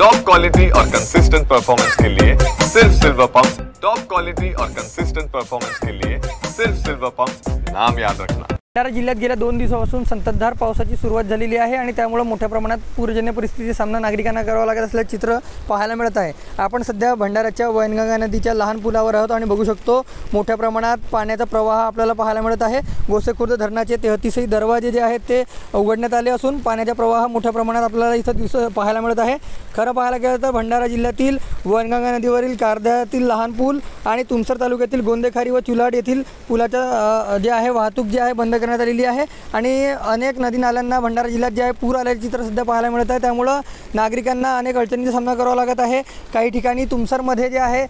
Top quality और consistent performance के लिए सिर्फ सिल्वर पंप्स। टॉप क्वालिटी और कंसिस्टेंट परफॉर्मेंस के लिए सिर्फ सिल्वर पंप्स, नाम याद रखना। भंडारा जिल्ह्यात गेल्या 2 दिवसापासून संततधार पावसाची सुरुवात झालेली आहे आणि त्यामुळे मोठ्या प्रमाणात पूरजन्य परिस्थितीचा सामना नागरिकांना करावा लागत असल्याचे चित्र पाहायला मिळत आहे। आपण सध्या भंडाराच्या वैनगंगा नदीच्या लहान पुलावर आहोत आणि बघू शकतो मोठ्या प्रमाणात पाण्याचा प्रवाह आपल्याला पाहायला मिळत आहे। गोसेखुर्द धरणाचे 33 दरवाजे जे आहेत ते उघडण्यात आले असून पाण्याचा प्रवाह मोठ्या प्रमाणात आपल्याला इथं पाहायला मिळत आहे। खरं पाहायला गेलं तर भंडारा जिल्ह्यातील वैनगंगा नदीवरील कारद्यातील लहान पूल आणि तुमसर तालुक्यातील गोंदेखारी व चुलाड येथील पुलाचा जे आहे वाहतूक जे आहे बंद करण्यात आलेली आहे आणि अनेक नदी नाल्यांना भंडारा जिल्ह्यात जे आहे पूर आल्याचे चित्र सध्या पाहायला मिळत आहे। त्यामुळे नागरिकांना अनेक अडचणींचा सामना करावा लागत आहे। काही ठिकाणी तुमसरमध्ये जे आहे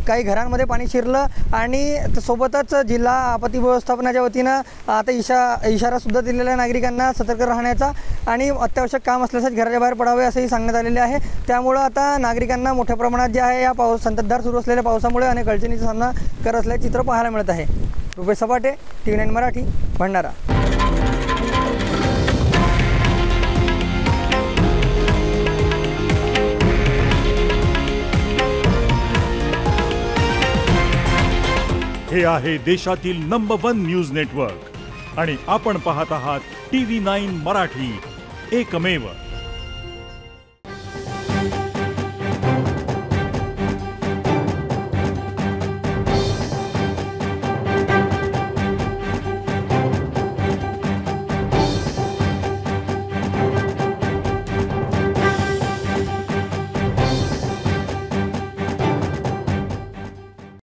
काही घरांमध्ये पाणी शिरलं आणि सोबतच जिल्हा आपत्ती व्यवस्थापनाच्या वतीनं आता इशारा सुद्धा दिलेला आहे नागरिकांना सतर्क राहण्याचा आणि अत्यावश्यक काम असल्यास घराच्या बाहेर पडावे असंही सांगण्यात आलेले आहे। त्यामुळे आता नागरिकांना मोठ्या प्रमाणात जे आहे या संततधार सुरू असलेल्या पावसामुळे अनेक अडचणींचा सामना करत असल्याचे चित्र पाहायला मिळत आहे। रुपेश सपाटे, TV9 मराठी, भंडारा। हे आहे देशातील नंबर 1 न्यूज नेटवर्क आणि आपण पाहत आहात TV9 मराठी, एकमेव।